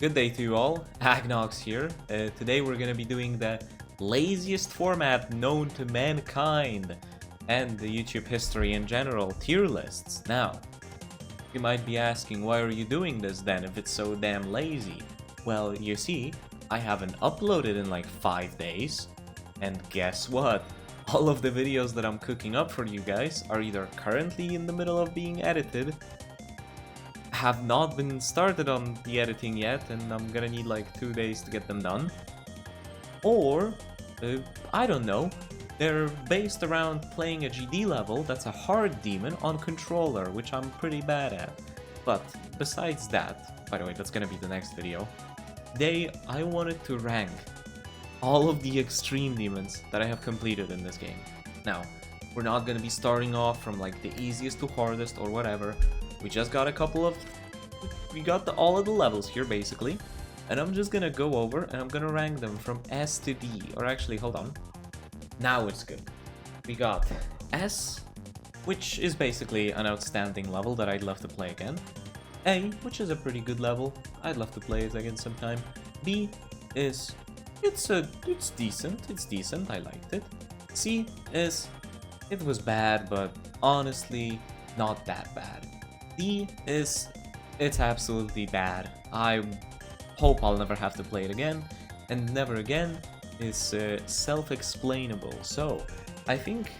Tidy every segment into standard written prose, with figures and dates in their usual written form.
Good day to you all, Agnox here. Today we're gonna be doing the laziest format known to mankind and the YouTube history in general, tier lists. Now, you might be asking, why are you doing this then if it's so damn lazy? Well, you see, I haven't uploaded in like 5 days, and guess what? All of the videos that I'm cooking up for you guys are either currently in the middle of being edited, have not been started on the editing yet, and I'm gonna need like 2 days to get them done. Or, I don't know, they're based around playing a GD level that's a hard demon on controller, which I'm pretty bad at. But besides that, by the way, that's gonna be the next video, today I wanted to rank all of the extreme demons that I have completed in this game. Now, we're not gonna be starting off from like the easiest to hardest or whatever. We just got all of the levels here basically, and I'm just gonna go over and I'm gonna rank them from S to D, or actually, hold on. Now it's good. We got S, which is basically an outstanding level that I'd love to play again. A, which is a pretty good level. I'd love to play it again sometime. B is, it's decent, I liked it. C is, it was bad, but honestly, not that bad. D is, it's absolutely bad. I hope I'll never have to play it again. And never again is self-explainable. So, I think,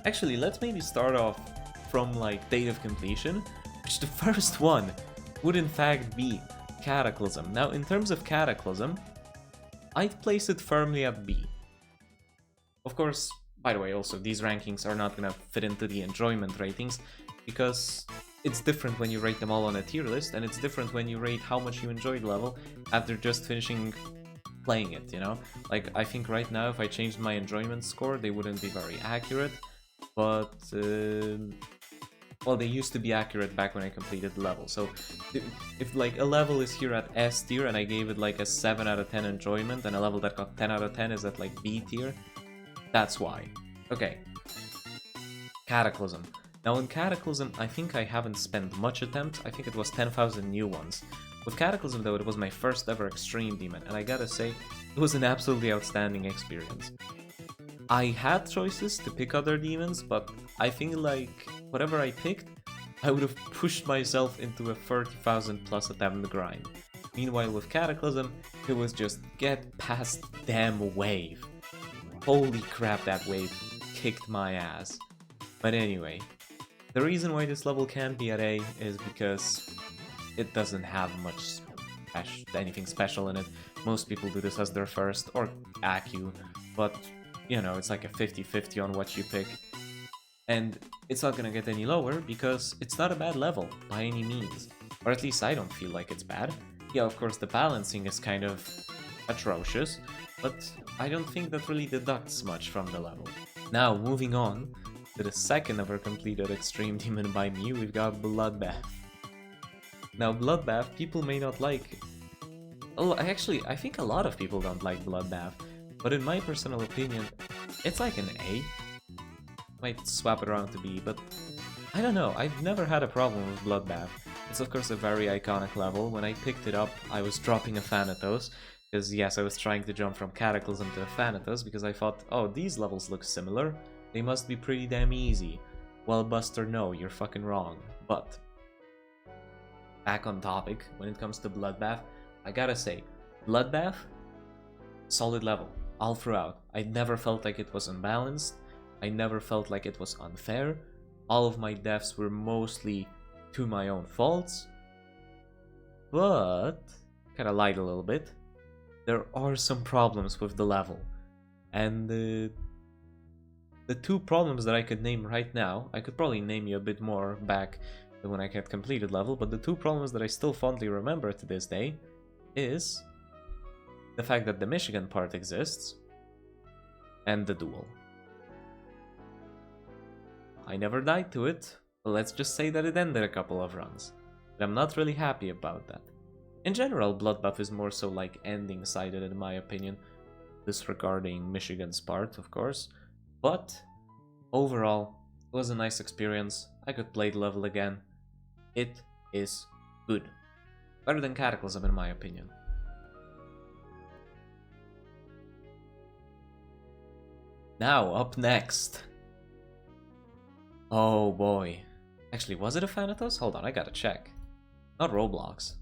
actually, let's maybe start off from like date of completion, which the first one would in fact be Cataclysm. Now, in terms of Cataclysm, I'd place it firmly at B. Of course, by the way, also, these rankings are not gonna fit into the enjoyment ratings, because it's different when you rate them all on a tier list, and it's different when you rate how much you enjoyed the level after just finishing playing it, you know? Like, I think right now, if I changed my enjoyment score, they wouldn't be very accurate, but, well, they used to be accurate back when I completed the level. So, if like a level is here at S tier and I gave it like a 7 out of 10 enjoyment, and a level that got 10 out of 10 is at like B tier, that's why. Okay. Cataclysm. Now in Cataclysm, I think I haven't spent much attempt. I think it was 10,000 new ones. With Cataclysm though, it was my first ever extreme demon, and I gotta say, it was an absolutely outstanding experience. I had choices to pick other demons, but I think like, whatever I picked, I would have pushed myself into a 30,000 plus attempt grind. Meanwhile with Cataclysm, it was just get past damn wave. Holy crap, that wave kicked my ass. But anyway, the reason why this level can't be at A is because it doesn't have much anything special in it. Most people do this as their first, or AQ, but you know, it's like a 50-50 on what you pick. And it's not gonna get any lower because it's not a bad level by any means. Or at least I don't feel like it's bad. Yeah, of course the balancing is kind of atrocious, but I don't think that really deducts much from the level. Now, moving on to the second ever completed extreme demon by me, we've got Bloodbath. Now, Bloodbath, people may not like. Oh, actually, I think a lot of people don't like Bloodbath, but in my personal opinion, it's like an A. Might swap it around to B, but I don't know, I've never had a problem with Bloodbath. It's of course a very iconic level. When I picked it up, I was dropping a Thanatos, because yes, I was trying to jump from Cataclysm to a Thanatos, because I thought, oh, these levels look similar, they must be pretty damn easy. Well, Buster, no, you're fucking wrong. But, back on topic, when it comes to Bloodbath, I gotta say, Bloodbath, solid level, all throughout. I never felt like it was unbalanced, I never felt like it was unfair, all of my deaths were mostly to my own faults, but, kinda lied a little bit, there are some problems with the level, and the two problems that I could name right now, I could probably name you a bit more back than when I had completed level, but the two problems that I still fondly remember to this day is the fact that the Michigan part exists and the duel. I never died to it, but let's just say that it ended a couple of runs, and I'm not really happy about that. In general, Bloodbath is more so like ending-sided in my opinion, disregarding Michigan's part, of course. But overall, it was a nice experience. I could play the level again. It is good. Better than Cataclysm in my opinion. Now, up next. Oh boy. Actually, was it a Thanatos? Hold on, I gotta check. Not Roblox.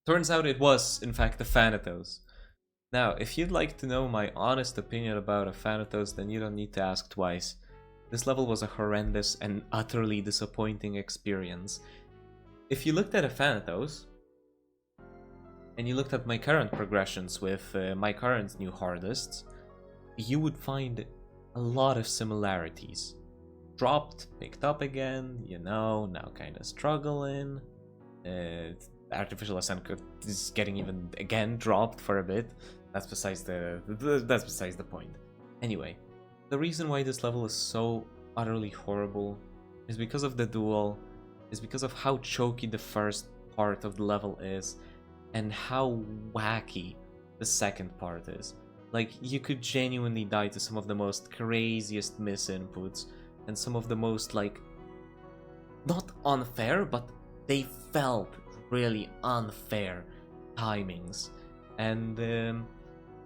Turns out it was, in fact, a Thanatos. Now, if you'd like to know my honest opinion about a Thanatos, then you don't need to ask twice. This level was a horrendous and utterly disappointing experience. If you looked at a Thanatos, and you looked at my current progressions with my current new hardists, you would find a lot of similarities. Dropped, picked up again, you know, now kind of struggling. Artificial Ascent is getting even again dropped for a bit. That's besides the point. Anyway, the reason why this level is so utterly horrible is because of the duel, is because of how choky the first part of the level is, and how wacky the second part is. Like, you could genuinely die to some of the most craziest misinputs, and some of the most, like, not unfair, but they felt really unfair timings. And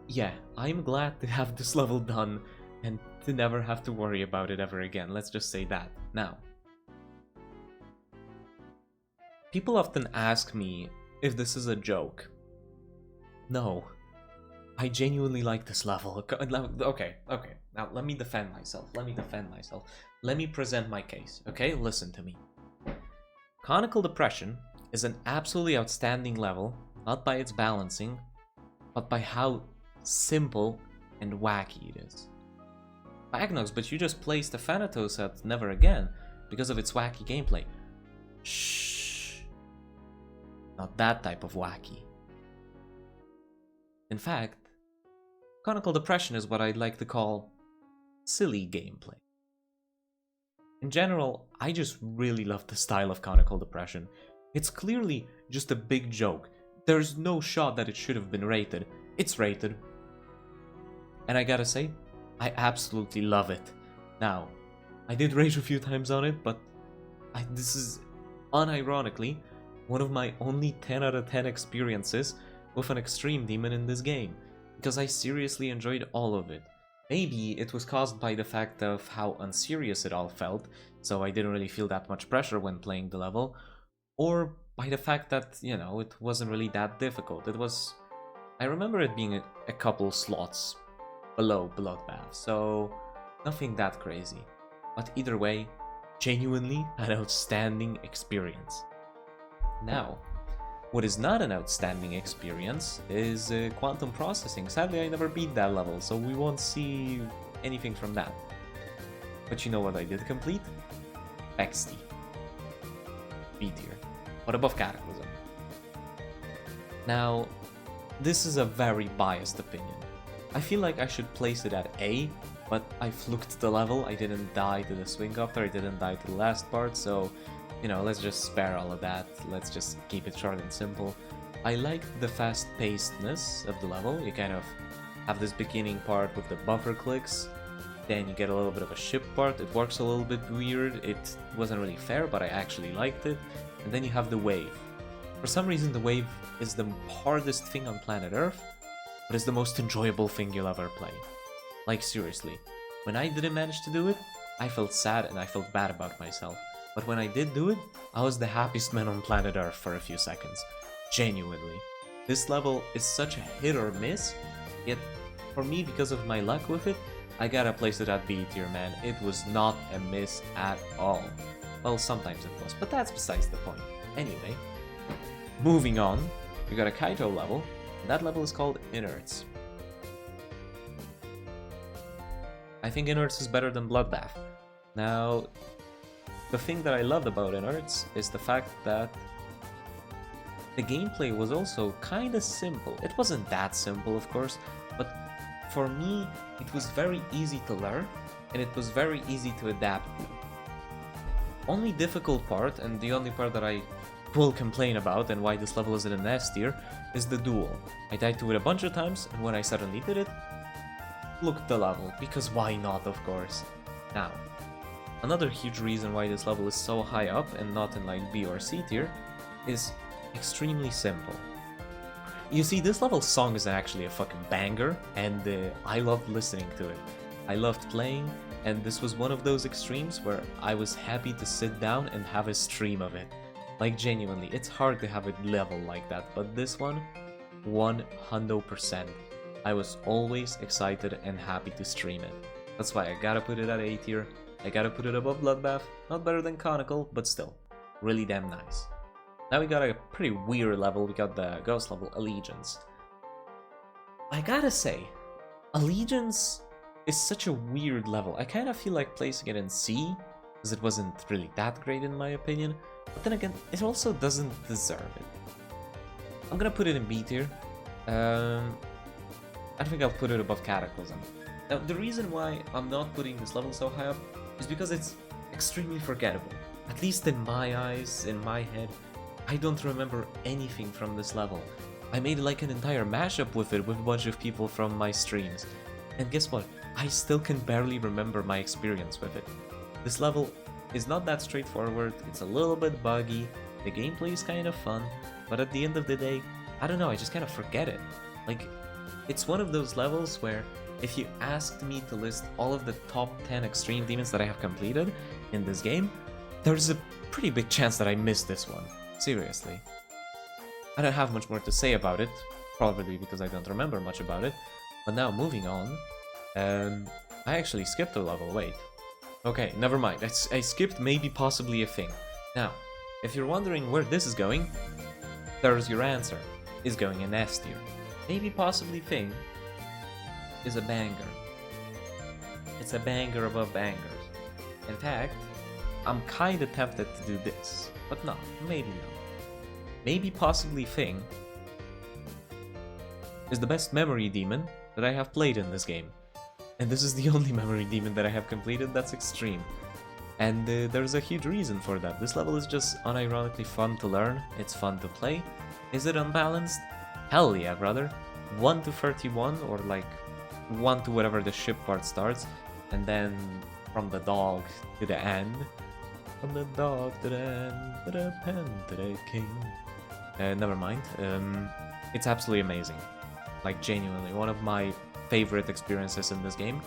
yeah, I'm glad to have this level done and to never have to worry about it ever again. Let's just say that. Now, people often ask me if this is a joke. No, I genuinely like this level. Okay. Now let me defend myself. Let me present my case. Okay, listen to me. Conical Depression is an absolutely outstanding level, not by its balancing, but by how simple and wacky it is. Agnox, but you just placed a Thanatos at Never Again because of its wacky gameplay. Shh. Not that type of wacky. In fact, Conical Depression is what I'd like to call silly gameplay. In general, I just really love the style of Conical Depression. It's clearly just a big joke. There's no shot that it should have been rated. It's rated. And I gotta say, I absolutely love it. Now, I did rage a few times on it, but this is unironically one of my only 10 out of 10 experiences with an extreme demon in this game, because I seriously enjoyed all of it. Maybe it was caused by the fact of how unserious it all felt, so I didn't really feel that much pressure when playing the level, or by the fact that, you know, it wasn't really that difficult. It was... I remember it being a couple slots below Bloodbath, so nothing that crazy. But either way, genuinely an outstanding experience. Now, what is not an outstanding experience is quantum processing. Sadly, I never beat that level, so we won't see anything from that. But you know what I did complete? XT. B tier. But above Cataclysm. Now, this is a very biased opinion. I feel like I should place it at A, but I fluked the level. I didn't die to the swing after, I didn't die to the last part, so, you know, let's just spare all of that. Let's just keep it short and simple. I liked the fast-pacedness of the level. You kind of have this beginning part with the buffer clicks, then you get a little bit of a ship part. It works a little bit weird. It wasn't really fair, but I actually liked it. And then you have the wave. For some reason, the wave is the hardest thing on planet Earth, but it's the most enjoyable thing you'll ever play. Like, seriously. When I didn't manage to do it, I felt sad and I felt bad about myself. But when I did do it, I was the happiest man on planet Earth for a few seconds. Genuinely. This level is such a hit or miss, yet for me, because of my luck with it, I gotta place it at B tier, man. It was not a miss at all. Well, sometimes it was, but that's besides the point. Anyway, moving on, we got a Kaito level, and that level is called Inerts. I think Inerts is better than Bloodbath. Now, the thing that I loved about Inerts is the fact that the gameplay was also kinda simple. It wasn't that simple, of course, but for me, it was very easy to learn, and it was very easy to adapt to. Only difficult part, and the only part that I will complain about and why this level isn't an S tier is the duel. I died to it a bunch of times, and when I suddenly did it, look at the level, because why not, of course. Now, another huge reason why this level is so high up and not in like B or C tier is extremely simple. You see, this level's song is actually a fucking banger, and I loved listening to it. I loved playing, and this was one of those extremes where I was happy to sit down and have a stream of it. Like, genuinely, it's hard to have a level like that, but this one, 100%. I was always excited and happy to stream it. That's why I gotta put it at A tier. I gotta put it above Bloodbath. Not better than Conical, but still, really damn nice. Now we got a pretty weird level. We got the ghost level, Allegiance. I gotta say, Allegiance is such a weird level. I kind of feel like placing it in C, because it wasn't really that great in my opinion. But then again, it also doesn't deserve it. I'm gonna put it in B tier. I think I'll put it above Cataclysm. Now, the reason why I'm not putting this level so high up is because it's extremely forgettable. At least in my eyes, in my head, I don't remember anything from this level. I made like an entire mashup with it with a bunch of people from my streams. And guess what? I still can barely remember my experience with it. This level is not that straightforward, it's a little bit buggy, the gameplay is kind of fun, but at the end of the day, I don't know, I just kind of forget it. Like, it's one of those levels where if you asked me to list all of the top 10 extreme demons that I have completed in this game, there's a pretty big chance that I missed this one. Seriously. I don't have much more to say about it, probably because I don't remember much about it. But now, moving on, I actually skipped a level, wait. Okay, never mind, I skipped maybe possibly a thing. Now, if you're wondering where this is going, there's your answer. It's going in S tier. Maybe possibly thing is a banger. It's a banger above bangers. In fact, I'm kinda tempted to do this, but no, maybe no. Maybe possibly thing is the best memory demon that I have played in this game. And this is the only memory demon that I have completed that's extreme. And there's a huge reason for that. This level is just unironically fun to learn, it's fun to play. Is it unbalanced? Hell yeah, brother. 1 to 31, or like 1 to whatever the ship part starts, and then from the dog to the end. From the dog to the end, to the pen to the king. Never mind. It's absolutely amazing. Like, genuinely, one of my favorite experiences in this game,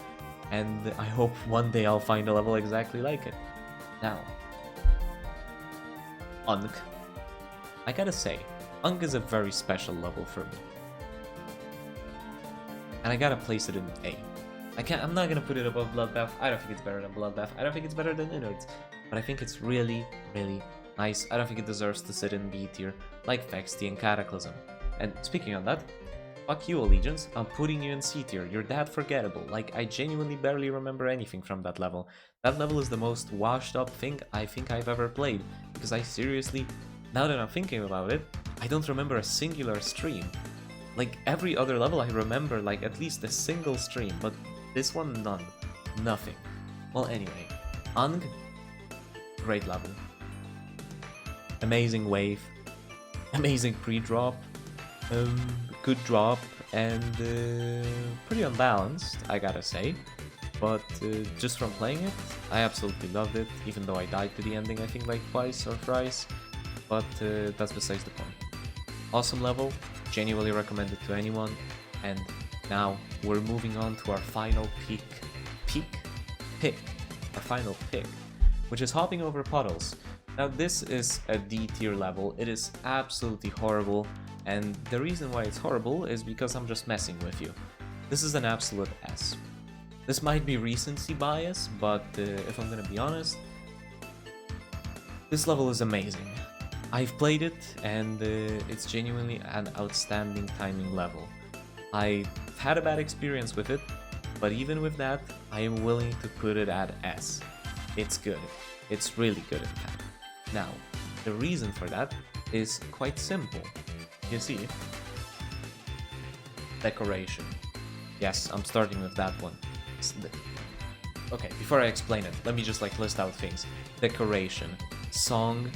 and I hope one day I'll find a level exactly like it. Now, Unk. I gotta say, Unk is a very special level for me. And I gotta place it in A. I'm not gonna put it above Bloodbath. I don't think it's better than Bloodbath. I don't think it's better than Innards. But I think it's really, really nice. I don't think it deserves to sit in B tier, like Fexty and Cataclysm. And speaking of that, fuck you, Allegiance. I'm putting you in C tier. You're that forgettable. Like, I genuinely barely remember anything from that level. That level is the most washed up thing I think I've ever played. Because I seriously, now that I'm thinking about it, I don't remember a singular stream. Like, every other level I remember like at least a single stream, but this one, none. Nothing. Well, anyway, Ung, great level. Amazing wave. Amazing pre-drop. Good drop, and pretty unbalanced, I gotta say. But just from playing it, I absolutely loved it, even though I died to the ending I think like twice or thrice. But that's besides the point. Awesome level, genuinely recommend it to anyone. And now we're moving on to our final pick. Our final pick, which is hopping over puddles. Now this is a D tier level. It is absolutely horrible, and the reason why it's horrible is because I'm just messing with you. This is an absolute S. This might be recency bias, but if I'm gonna be honest, this level is amazing. I've played it, and it's genuinely an outstanding timing level. I've had a bad experience with it, but even with that, I am willing to put it at S. It's good. It's really good, in fact. Now, the reason for that is quite simple. You see, decoration. Yes, I'm starting with that one. Okay, before I explain it, let me just like list out things. Decoration, song,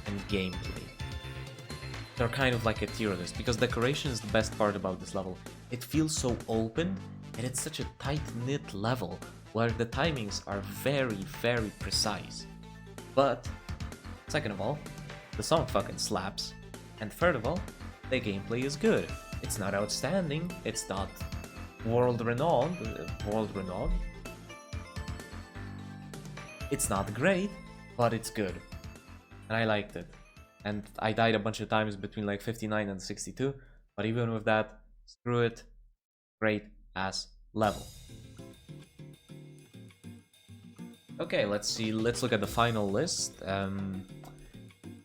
and gameplay. they're kind of like a tier list, because decoration is the best part about this level. It feels so open, and it's such a tight-knit level, where the timings are very, very precise. But, second of all, the song fucking slaps. And third of all, the gameplay is good. It's not outstanding, it's not world-renowned, It's not great, but it's good. And I liked it. And I died a bunch of times between like 59 and 62, but even with that, screw it, great ass level. Okay, let's see, let's look at the final list.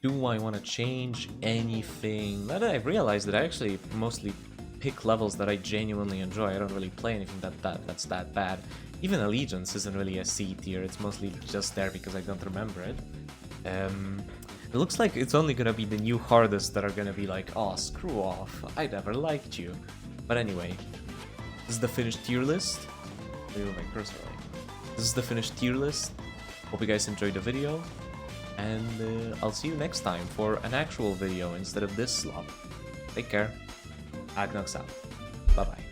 Do I want to change anything? Now that I've realized that I actually mostly pick levels that I genuinely enjoy. I don't really play anything that's that bad. Even Allegiance isn't really a C tier, it's mostly just there because I don't remember it. It looks like it's only gonna be the new hardest that are gonna be like, oh, screw off, I never liked you. But anyway, this is the finished tier list. Leave my cursor away. This is the finished tier list. Hope you guys enjoyed the video, and I'll see you next time for an actual video instead of this slop. Take care. Agnox out. Bye bye.